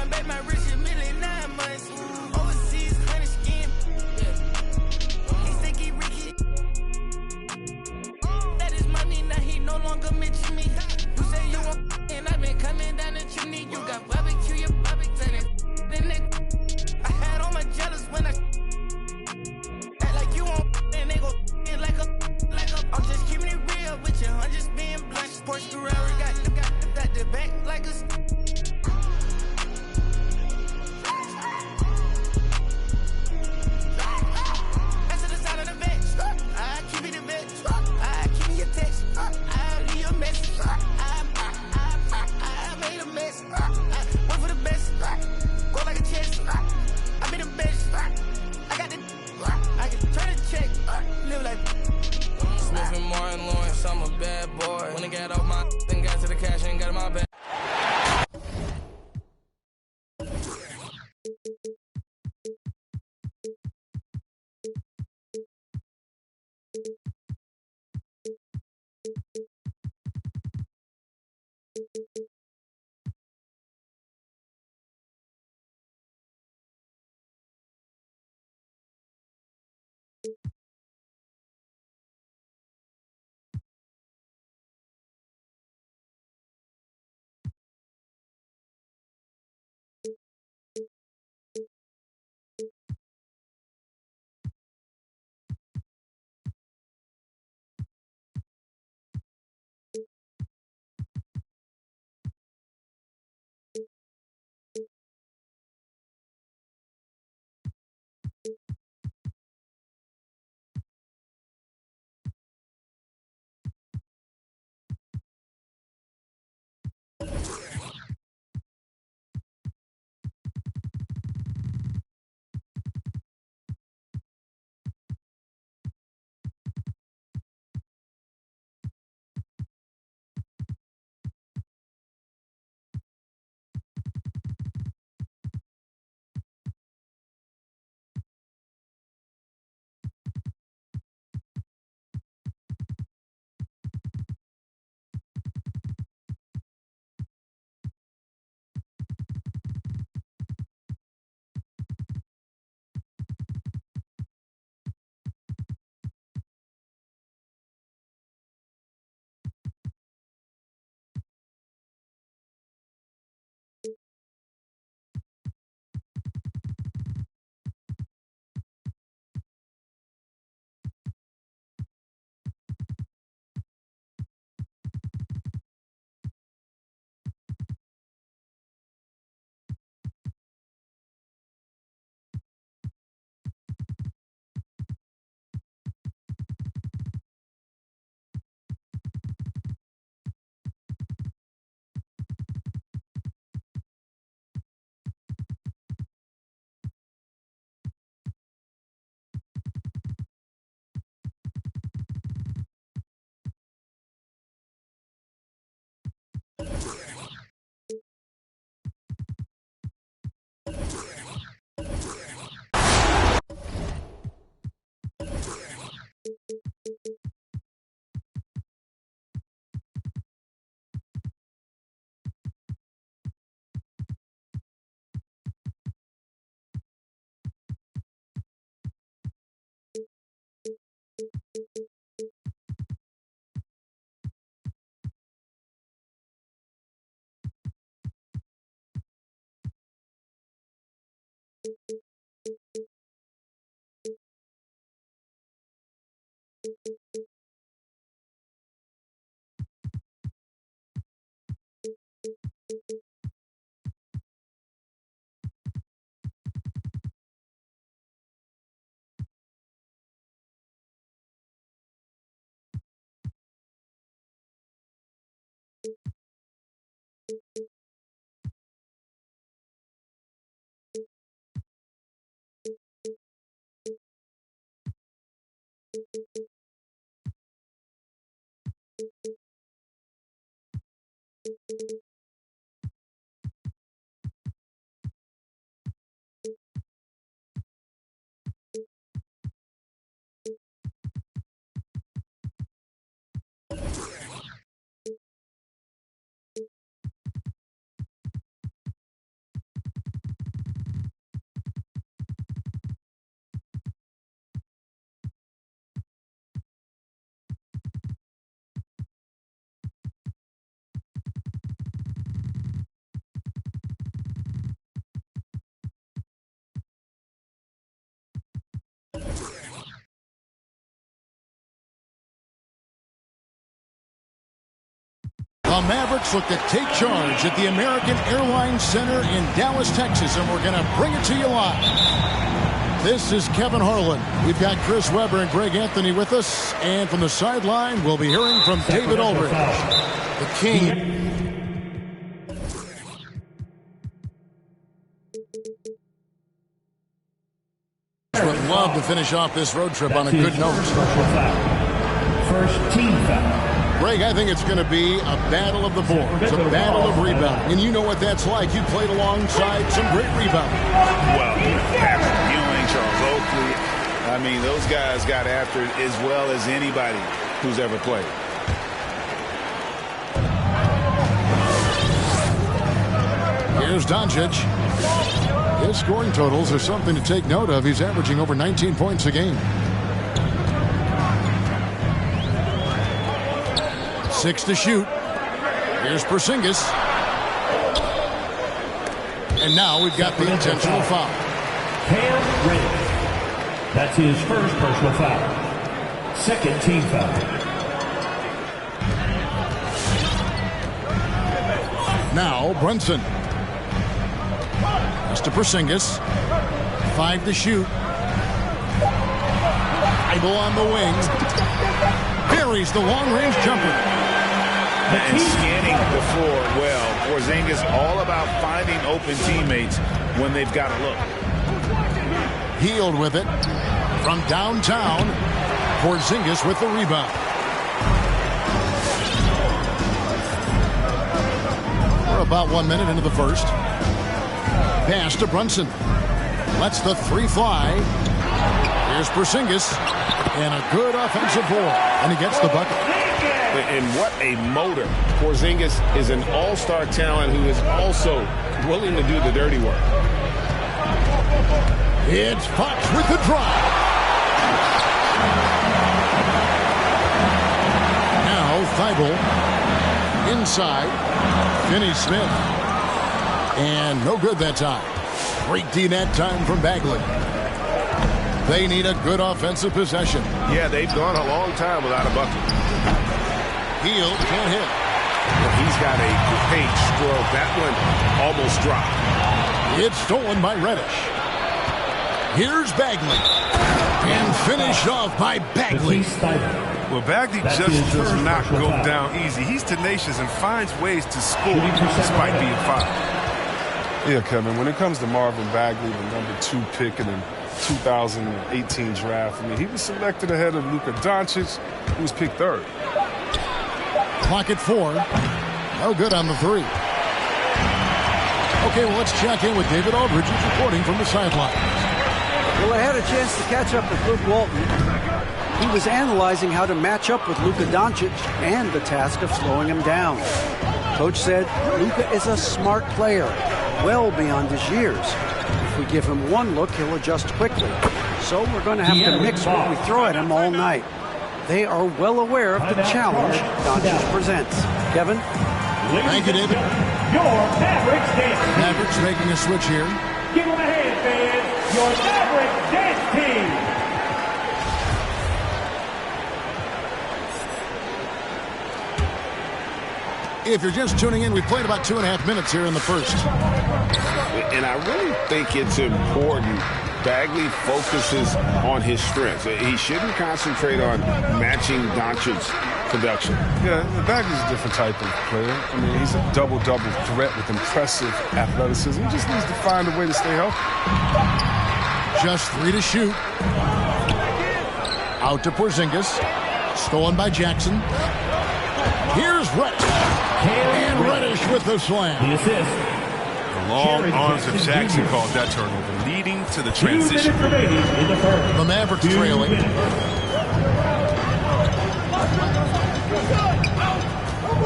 back my wrist a million 9 months. Overseas, honey skin. Yeah. He think he Ricky. That is money, now he no longer mention me. You say you want, and I've been coming down the chimney. You got barbecue, your barbecue. Then I had all my jealous when I act like you want, and they go like a. I'm just keeping it real with you, I'm just being blunt. Porsche Carrera got the back like a. That's the side of the bench. I keep it the bench. I keep your text. I leave your message. I made a mess. I went for the best. Go like a chest. I be the best. I got the. I can turn a check. Live like. Smith and Martin Lawrence, I'm a bad boy. When I got off my, then got to the cash and got in my bag. The Mavericks look to take charge at the American Airlines Center in Dallas, Texas, and we're going to bring it to you live. This is Kevin Harlan. We've got Chris Webber and Greg Anthony with us, and from the sideline, we'll be hearing from David Aldridge, the King. Would love to finish off this road trip on a good note. First team foul. Greg, I think it's going to be a battle of the boards, a battle of rebounding. And you know what that's like. You played alongside some great rebounding. Well, Patrick Ewing, Charles Oakley. I mean, those guys got after it as well as anybody who's ever played. Here's Doncic. His scoring totals are something to take note of. He's averaging over 19 points a game. 6 to shoot. Here's Porzingis. And now we've got the intentional foul. Cam Reddish. That's his first personal foul. Second team foul. Now Brunson. That's to Porzingis. 5 to shoot. Idle on the wing. Buries the long-range jumper. And scanning the floor well. Porzingis all about finding open teammates when they've got a look. Healed with it. From downtown, Porzingis with the rebound. We're about 1 minute into the first. Pass to Brunson. Lets the three fly. Here's Porzingis. And a good offensive board. And he gets the bucket. And what a motor. Porzingis is an all-star talent who is also willing to do the dirty work. It's Fox with the drive. Now Thibault. Inside. Finney-Smith. And no good that time. Great D that time from Bagley. They need a good offensive possession. Yeah, they've gone a long time without a bucket. Hield can't hit. Well, he's got a great stroke. That one almost dropped. It's stolen by Reddish. Here's Bagley. And finished off by Bagley. Well, Bagley just does not go down easy. He's tenacious and finds ways to score despite being fouled. Yeah, Kevin, when it comes to Marvin Bagley, the #2 pick in the 2018 draft, I mean, he was selected ahead of Luka Doncic, who was picked third. Clock at 4. No good on the three. Okay, well, let's check in with David Aldridge, who's reporting from the sideline. Well, I had a chance to catch up with Luke Walton. He was analyzing how to match up with Luka Doncic and the task of slowing him down. Coach said Luka is a smart player, well beyond his years. If we give him one look, he'll adjust quickly. So we're going to have to mix what we throw at him all night. They are well aware of the challenge Doncic presents. Kevin? Thank you, David. Your Mavericks dance team. Mavericks making a switch here. Give them a hand, fans. Your Mavericks dance team. If you're just tuning in, we played about 2.5 minutes here in the first. And I really think it's important Bagley focuses on his strengths. He shouldn't concentrate on matching Doncic's production. Yeah, Bagley's a different type of player. I mean, he's a double-double threat with impressive athleticism. He just needs to find a way to stay healthy. Just 3 to shoot. Out to Porzingis. Stolen by Jackson. Here's Reddish. And Reddish with the slam. The assist. The long arms of Jackson caused that turnover, leading to the transition. The Mavericks trailing.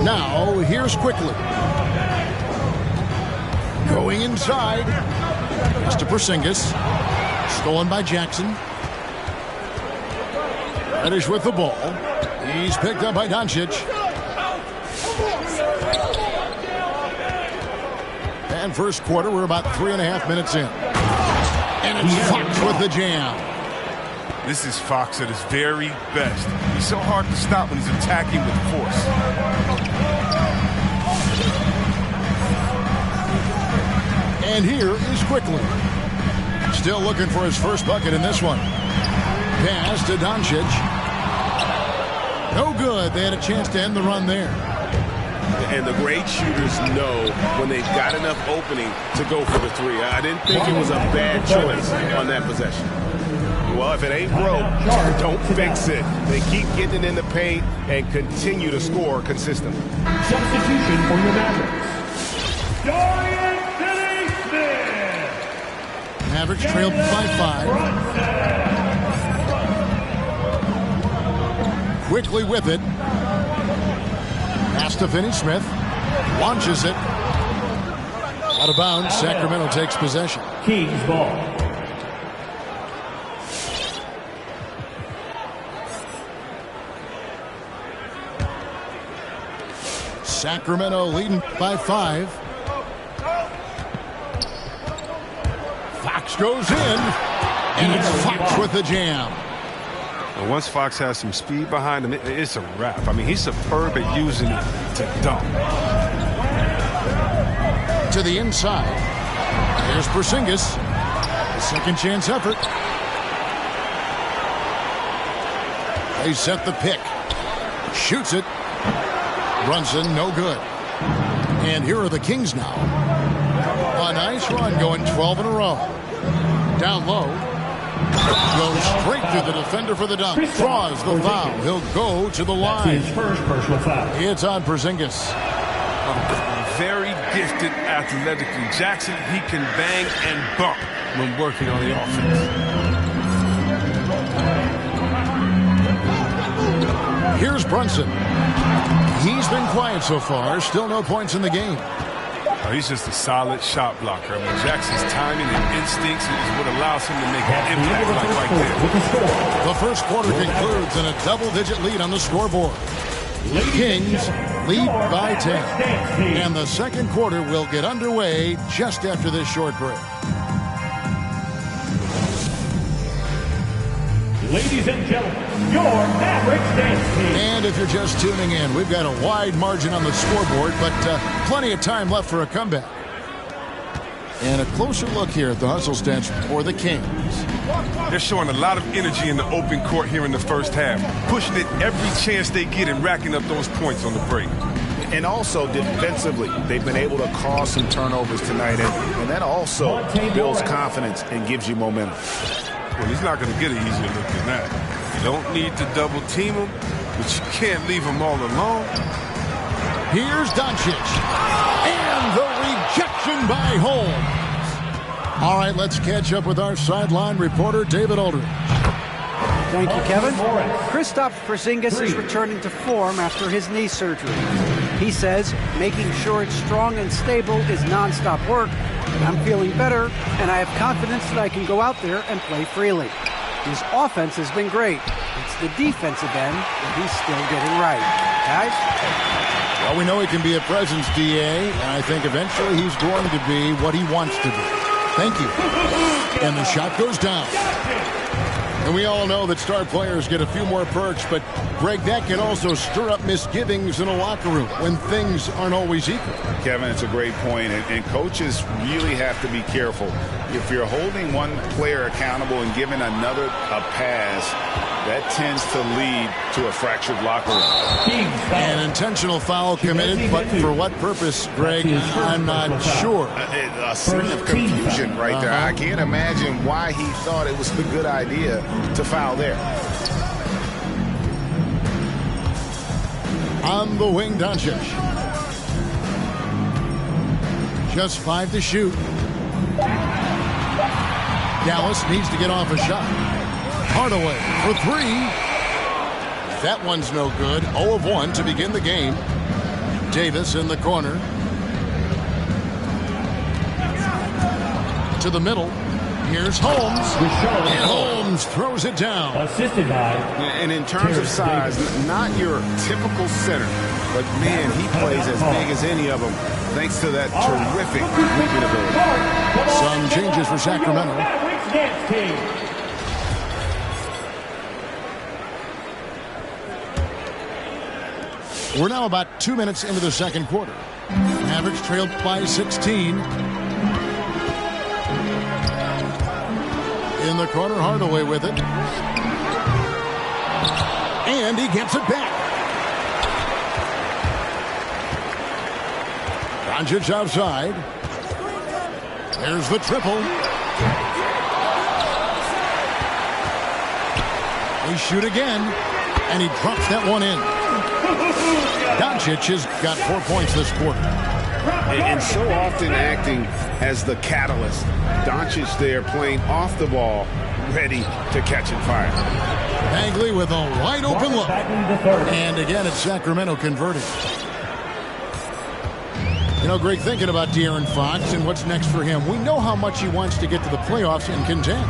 Now, here's Quickly. Going inside. It's to Porzingis. Stolen by Jackson. Reddish with the ball. He's picked up by Doncic. And first quarter, we're about 3.5 minutes in. And it's Fox with the jam. This is Fox at his very best. He's so hard to stop when he's attacking with force. And here is Quickly. Still looking for his first bucket in this one. Pass to Doncic. No good. They had a chance to end the run there. And the great shooters know when they've got enough opening to go for the three. I didn't think it was a bad choice on that possession. Well, if it ain't broke, don't fix it. They keep getting it in the paint and continue to score consistently. Substitution for your Mavericks. Dorian Finney-Smith. Mavericks trailed by 5. Quickly with it. Pass to Finney-Smith. Launches it. Out of bounds. Sacramento takes possession. Kings ball. Sacramento leading by 5. Fox goes in. And it's Fox with the jam. And once Fox has some speed behind him, it's a wrap. I mean, he's superb at using it to dunk. To the inside. Here's Porzingis. Second chance effort. They set the pick. Shoots it. Brunson, no good. And here are the Kings now. A nice run, going 12 in a row. Down low. Goes straight to the defender for the dunk. Draws the foul. He'll go to the line. His first personal foul. It's on Porzingis. Very gifted athletically. Jackson, he can bang and bump when working on the offense. Here's Brunson. He's been quiet so far. Still no points in the game. Oh, he's just a solid shot blocker. I mean, Jackson's timing and instincts is what allows him to make an impact like right there. The first quarter concludes in a double-digit lead on the scoreboard. Kings lead by 10. And the second quarter will get underway just after this short break. Ladies and gentlemen, your Mavericks dance team. And if you're just tuning in, we've got a wide margin on the scoreboard, but plenty of time left for a comeback. And a closer look here at the hustle stats for the Kings. They're showing a lot of energy in the open court here in the first half, pushing it every chance they get and racking up those points on the break. And also defensively, they've been able to cause some turnovers tonight, and that also builds confidence and gives you momentum. Well, he's not going to get an easier look than that. You don't need to double team him, but you can't leave him all alone. Here's Doncic. And the rejection by Holmes. All right, let's catch up with our sideline reporter, David Aldridge. Thank you, Kevin. Kristaps Porzingis is returning to form after his knee surgery. He says making sure it's strong and stable is nonstop work. I'm feeling better, and I have confidence that I can go out there and play freely. His offense has been great. It's the defensive end that he's still getting right. Guys? Well, we know he can be a presence, DA, and I think eventually he's going to be what he wants to be. Thank you. And the shot goes down. And we all know that star players get a few more perks, but, Greg, that can also stir up misgivings in a locker room when things aren't always equal. Kevin, it's a great point, and coaches really have to be careful. If you're holding one player accountable and giving another a pass, that tends to lead to a fractured locker room. An intentional foul committed, but for what purpose, Greg, I'm not sure. A scene of confusion right there. I can't imagine why he thought it was a good idea to foul there. On the wing, Doncic. Just 5 to shoot. Dallas needs to get off a shot. Hardaway for 3. That one's no good. 0 of 1 to begin the game. Davis in the corner. To the middle. Here's Holmes. And Holmes throws it down. Assisted by. And in terms of size, not your typical center, but man, he plays as big as any of them, thanks to that terrific movement ability. Some changes for Sacramento. We're now about 2 minutes into the second quarter. Mavericks trailed by 16. In the corner, Hardaway with it. And he gets it back. Doncic outside. There's the triple. They shoot again, and he drops that one in. Doncic has got 4 points this quarter. And so often acting as the catalyst. Doncic there playing off the ball, ready to catch and fire. Bagley with a wide open look. And again, it's Sacramento converting. You know, Greg, thinking about De'Aaron Fox and what's next for him, we know how much he wants to get to the playoffs and contend.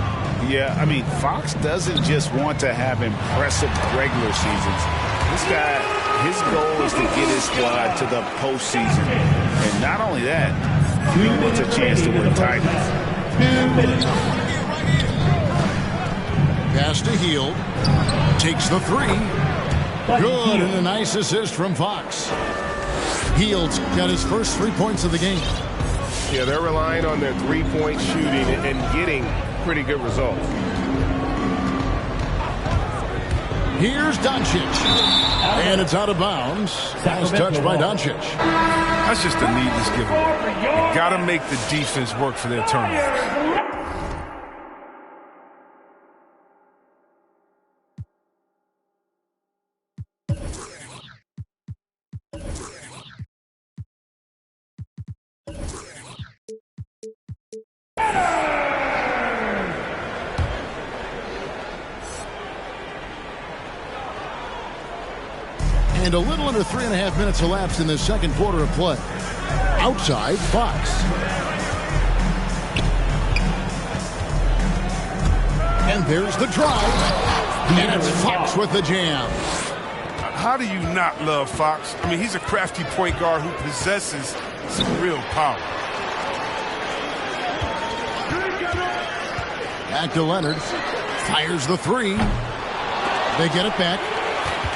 Yeah, I mean, Fox doesn't just want to have impressive regular seasons. This guy, his goal is to get his squad to the postseason. And not only that, he wants a chance to win titles. Pass to Hield. Takes the three. Good, and a nice assist from Fox. Hield's got his first 3 points of the game. Yeah, they're relying on their three-point shooting and getting pretty good results. Here's Doncic. And it's out of bounds. Nice touch by Doncic. That's just a needless giveaway. You got to make the defense work for their turnovers. And a little under 3.5 minutes elapsed in the second quarter of play. Outside, Fox. And there's the drive. And it's Fox with the jam. How do you not love Fox? I mean, he's a crafty point guard who possesses some real power. Back to Leonard. Fires the three. They get it back.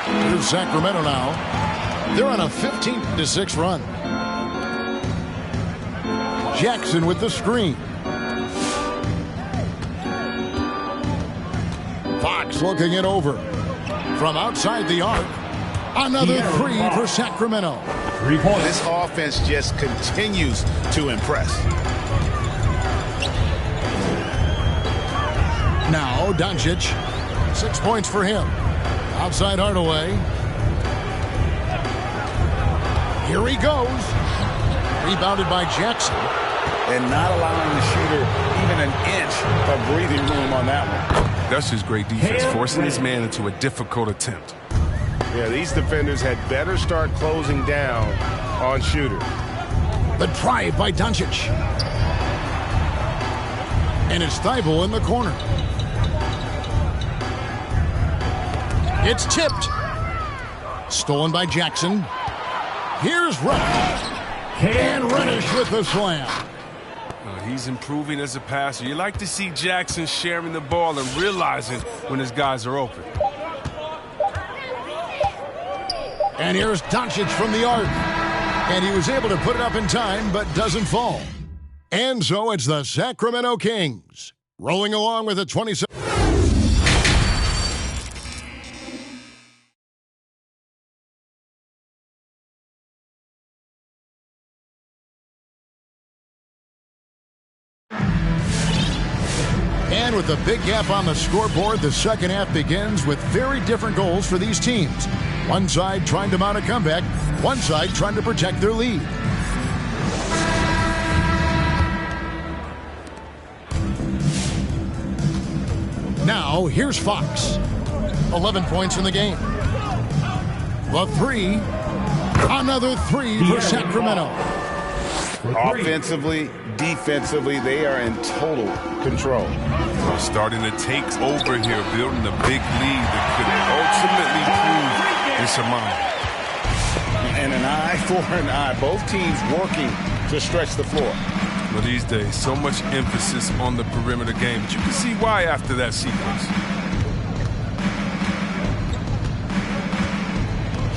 Here's Sacramento now. They're on a 15-6 run. Jackson with the screen. Fox looking it over. From outside the arc. Another three for Sacramento. 3 points. This offense just continues to impress. Now Doncic. 6 points for him. Outside Hardaway. Here he goes. Rebounded by Jackson. And not allowing the shooter even an inch of breathing room on that one. That's just great defense, forcing his man into a difficult attempt. Yeah, these defenders had better start closing down on shooters. The drive by Doncic. And it's Thibault in the corner. It's tipped. Stolen by Jackson. Here's Reddish. And Reddish with the slam. He's improving as a passer. You like to see Jackson sharing the ball and realizing when his guys are open. And here's Doncic from the arc. And he was able to put it up in time, but doesn't fall. And so it's the Sacramento Kings rolling along with a 27. And with a big gap on the scoreboard, the second half begins with very different goals for these teams. One side trying to mount a comeback, one side trying to protect their lead. Now, here's Fox. 11 points in the game. The three. Another three for Sacramento. Offensively, defensively, they are in total control. They're starting to take over here, building a big lead that could ultimately prove insurmountable. And an eye for an eye. Both teams working to stretch the floor. Well, these days, so much emphasis on the perimeter game, but you can see why after that sequence.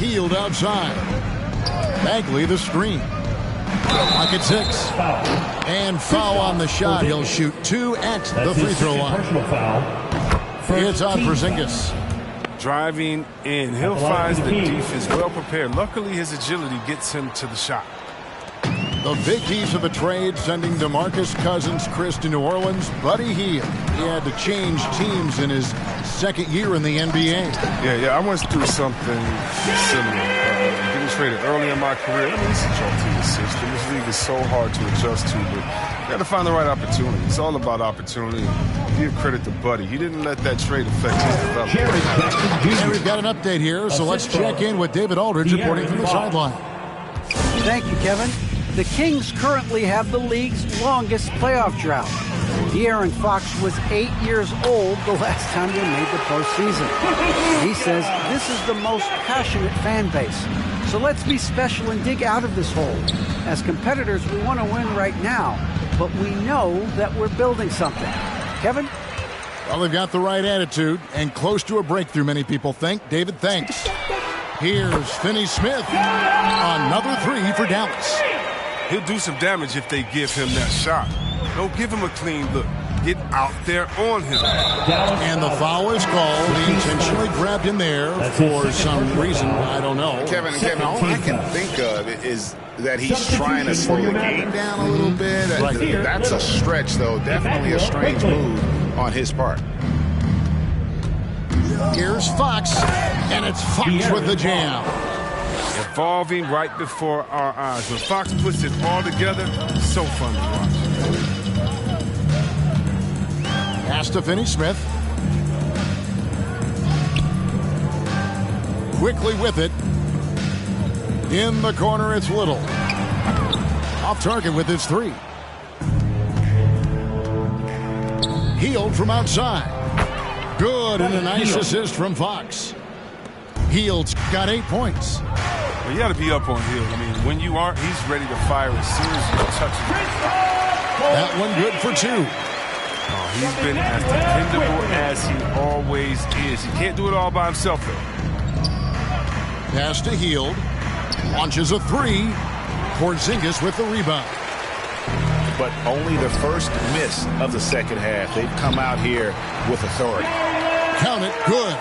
Hield outside. Bagley the screen. Clock at 6. And foul on the shot. He'll shoot 2 at the free throw line. It's on Porzingis. Driving in. He'll find the defense well prepared. Luckily, his agility gets him to the shot. The big piece of a trade sending DeMarcus Cousins, Chris, to New Orleans. Buddy Hield. He had to change teams in his second year in the NBA. Yeah, I went through something similar. Getting traded early in my career. I mean, it's a jump system. This league is so hard to adjust to, but you got to find the right opportunity. It's all about opportunity. Give credit to Buddy. He didn't let that trade affect his development. And we've got an update here, so let's check in with David Aldridge reporting from the sideline. Thank you, Kevin. The Kings currently have the league's longest playoff drought. De'Aaron Fox was 8 years old the last time they made the postseason. He says this is the most passionate fan base. So let's be special and dig out of this hole. As competitors, we want to win right now, but we know that we're building something. Kevin? Well, they've got the right attitude and close to a breakthrough, many people think. David, thanks. Here's Finney Smith. Another 3 for Dallas. He'll do some damage if they give him that shot. Don't give him a clean look. Get out there on him. And the foul is called. He intentionally grabbed him there for some reason. I don't know. Kevin, all I can think of is that he's trying to slow the game down a little bit. That's a stretch, though. Definitely a strange move on his part. Here's Fox, and it's Fox with the jam. Evolving right before our eyes. When Fox puts it all together, so fun to watch. Pass to Finney Smith. Quickly with it. In the corner, it's Little. Off target with his 3. Hield from outside. Good, and a nice assist from Fox. Hield's got 8 points. Well, you got to be up on Hield. I mean, when you aren't, he's ready to fire as soon as you touch him. That one good for 2. Oh, he's been as dependable as he always is. He can't do it all by himself, though. Pass to Hield. Launches a 3. Porzingis with the rebound. But only the first miss of the second half. They've come out here with authority. Count it, good.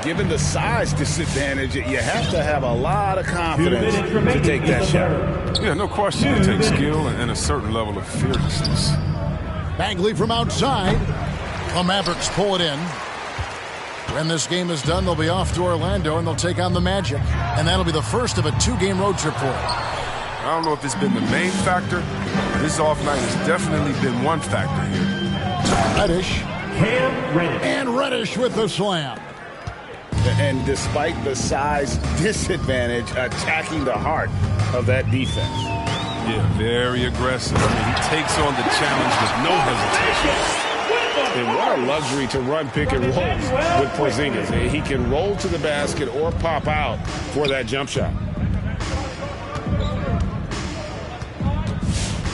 Given the size disadvantage, you have to have a lot of confidence to take that shot. Yeah, no question. It takes skill and a certain level of fearlessness. Bagley from outside. The Mavericks pull it in. When this game is done, they'll be off to Orlando, and they'll take on the Magic. And that'll be the first of a 2-game road trip for them. I don't know if it's been the main factor. This off night has definitely been one factor here. Reddish. And Reddish with the slam. And despite the size disadvantage, attacking the heart of that defense. Yeah, very aggressive. I mean, he takes on the challenge with no hesitation. And what a luxury to run pick and rolls with Porzingis. He can roll to the basket or pop out for that jump shot.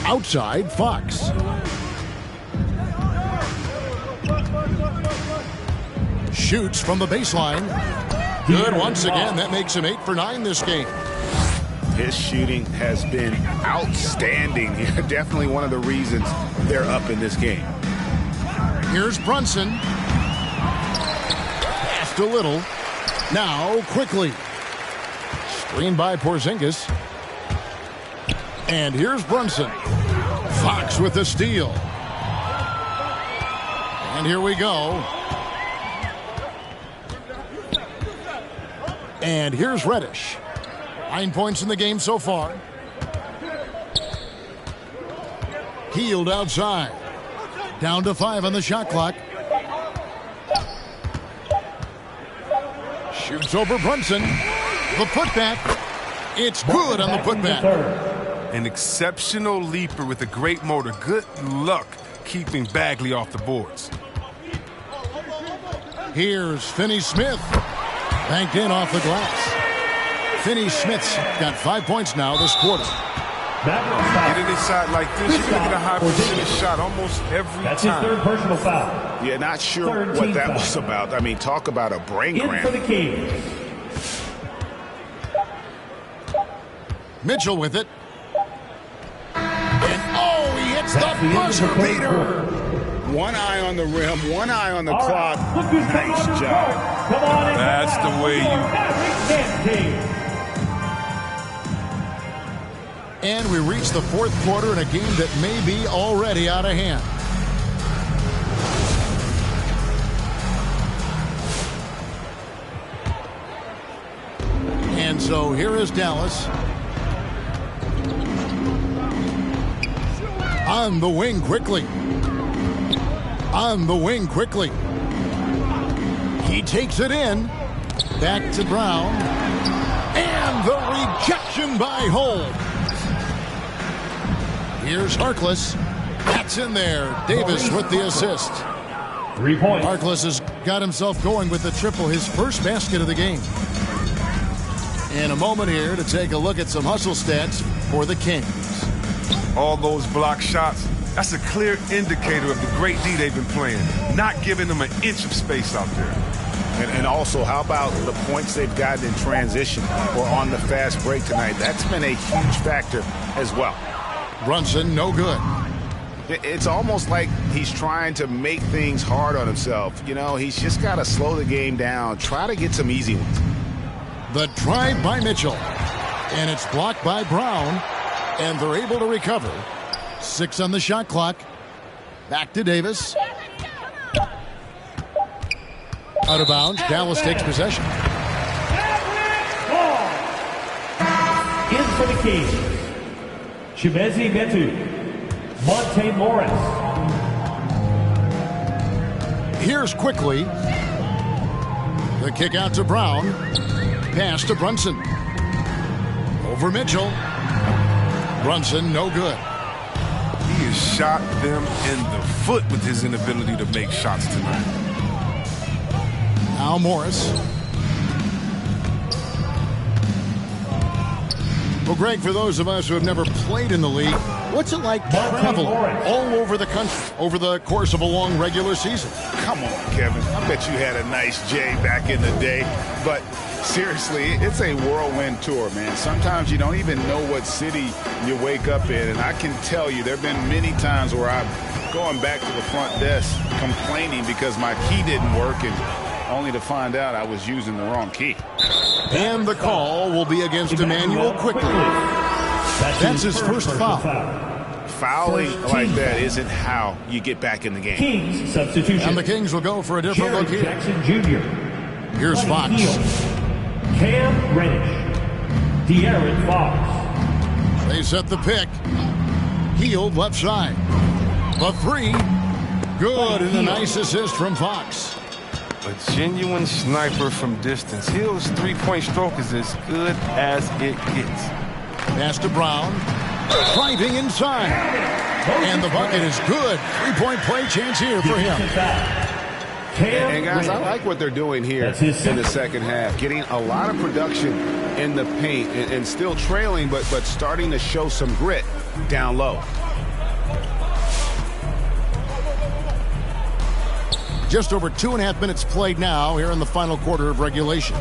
Outside, Fox. Shoots from the baseline. Good once again. That makes him 8 for 9 this game. His shooting has been outstanding. Definitely one of the reasons they're up in this game. Here's Brunson. Pass to Little. Now quickly. Screened by Porzingis. And here's Brunson. Fox with the steal. And here we go. And here's Reddish. 9 points in the game so far. Hield outside. Down to 5 on the shot clock. Shoots over Brunson. The putback. It's good on the putback. An exceptional leaper with a great motor. Good luck keeping Bagley off the boards. Here's Finney Smith. Banked in off the glass. Finney Smith's got 5 points now this quarter. Get in a shot like this, you're going to get a high percentage shot almost every That's time. That's his 3rd personal foul. Yeah, not sure what that was about. I mean, talk about a brain cramp. In for the Kings. Mitchell with it. Buzzer-beater. One eye on the rim, one eye on the clock. Nice job. That's the way you... And we reach the fourth quarter in a game that may be already out of hand. And so here is Dallas. On the wing quickly. On the wing quickly. He takes it in. Back to Brown. And the rejection by Holt. Here's Harkless. That's in there. Davis with the assist. 3 points. Harkless has got himself going with the triple, his first basket of the game. In a moment here to take a look at some hustle stats for the Kings. All those block shots, that's a clear indicator of the great D they've been playing. Not giving them an inch of space out there. And also, how about the points they've gotten in transition or on the fast break tonight? That's been a huge factor as well. Brunson, no good. It's almost like he's trying to make things hard on himself. You know, he's just got to slow the game down, try to get some easy ones. The drive by Mitchell. And it's blocked by Brown. And they're able to recover. 6 on the shot clock. Back to Davis. Out of bounds. Dallas takes possession. In for the Kings. Chimezi Metu. Monte Morris. Here's quickly. The kick out to Brown. Pass to Brunson. Over Mitchell. Brunson, no good. He has shot them in the foot with his inability to make shots tonight. Now Morris. Well, Greg, for those of us who have never played in the league, what's it like traveling all over the country over the course of a long regular season? Come on, Kevin. I bet you had a nice J back in the day. But seriously, it's a whirlwind tour, man. Sometimes you don't even know what city you wake up in. And I can tell you there have been many times where I'm going back to the front desk complaining because my key didn't work, and only to find out I was using the wrong key. And the call will be against Emmanuel quickly. That's his first foul. Fouling like that isn't how you get back in the game. Kings substitution. And the Kings will go for a different look here. Jackson Jr. Here's Fox. Cam Reddish. De'Aaron Fox. They set the pick. Healed left side. The three. Good, and a nice assist from Fox. A genuine sniper from distance. Hill's three-point stroke is as good as it gets. Pass to Brown. Driving inside. And the bucket is good. Three-point play chance here for him. And guys, I like what they're doing here in the second half. Getting a lot of production in the paint and still trailing, but starting to show some grit down low. Just over 2.5 minutes played now here in the final quarter of regulation.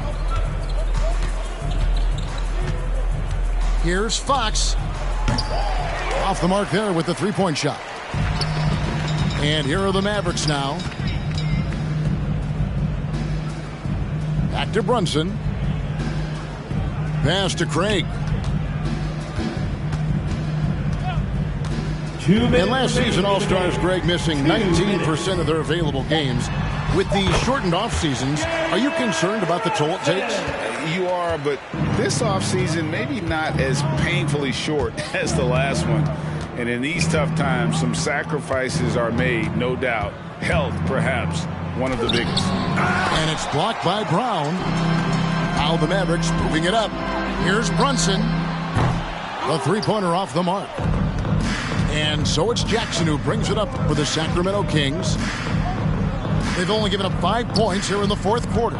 Here's Fox. Off the mark there with the three-point shot. And here are the Mavericks now. Back to Brunson. Pass to Craig. And last season, All-Stars, Greg, missing 19% of their available games. With the shortened off seasons, are you concerned about the toll it takes? You are, but this offseason maybe not as painfully short as the last one. And in these tough times, some sacrifices are made, no doubt. Health, perhaps, one of the biggest. And it's blocked by Brown. Now the Mavericks moving it up. Here's Brunson. The three-pointer off the mark. And so it's Jackson who brings it up for the Sacramento Kings. They've only given up 5 points here in the fourth quarter.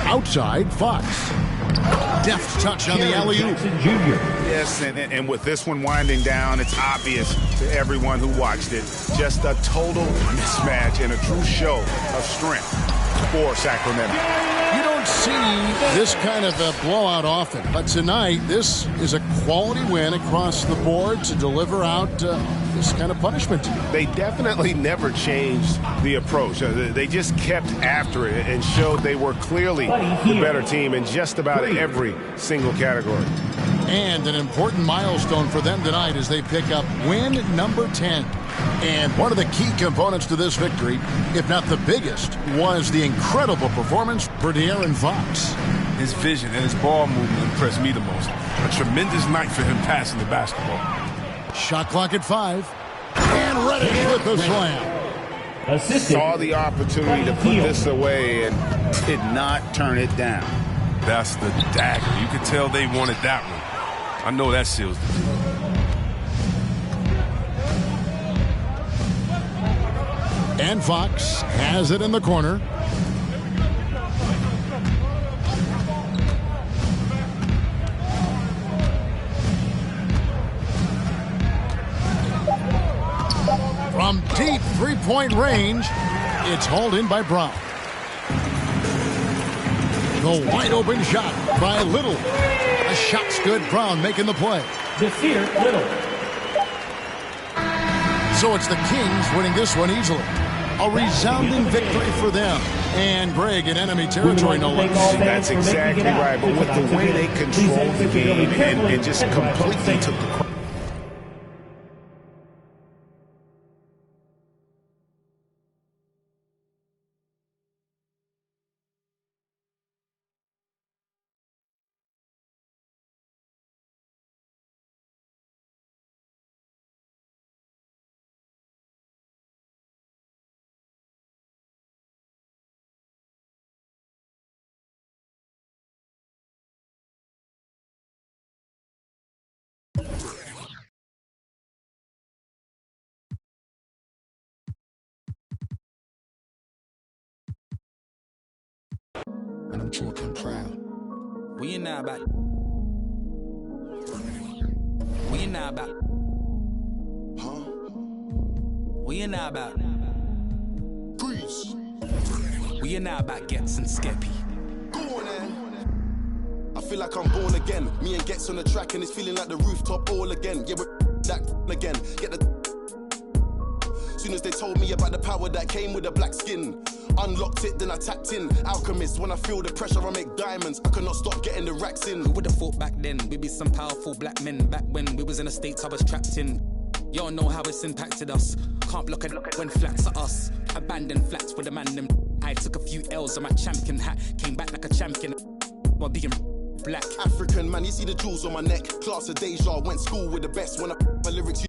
Outside, Fox. Deft touch on the alley-oop. Yes, and with this one winding down, it's obvious to everyone who watched it. Just a total mismatch and a true show of strength for Sacramento. You don't see this kind of a blowout often, but tonight this is a quality win across the board to deliver out this kind of punishment. They definitely never changed the approach. They just kept after it and showed they were clearly the better team in just about every single category. And an important milestone for them tonight as they pick up win number 10. And one of the key components to this victory, if not the biggest, was the incredible performance for De'Aaron Fox. His vision and his ball movement impressed me the most. A tremendous night for him passing the basketball. Shot clock at 5. And Reddish with the slam. Saw the opportunity to put this away and did not turn it down. That's the dagger. You could tell they wanted that one. I know that seals the deal. And Fox has it in the corner. From deep three-point range, it's hauled in by Brown. The wide-open shot by Little. The shot's good. Brown making the play. Defeater Little. So it's the Kings winning this one easily. A resounding victory for them. And Greg in enemy territory, no less. That's exactly right. But with the way they controlled the game and just completely took the... And I'm talking proud. We in now about. We in now about. Huh? We in now about. Freeze. We in now about Gets and Skeppy. Go on then. I feel like I'm born again. Me and Gets on the track and it's feeling like the rooftop all again. Yeah, we're that again. Get the. Soon as they told me about the power that came with the black skin, unlocked it, then I tapped in. Alchemist, when I feel the pressure, I make diamonds. I could not stop getting the racks in. Who would have thought back then we'd be some powerful black men? Back when we was in the States, I was trapped in. Y'all know how it's impacted us. Can't block it when flats are us. Abandoned flats with a man them. I took a few L's on my champion hat. Came back like a champion while being black. African man, you see the jewels on my neck. Class of deja, went school with the best. When I lyrics.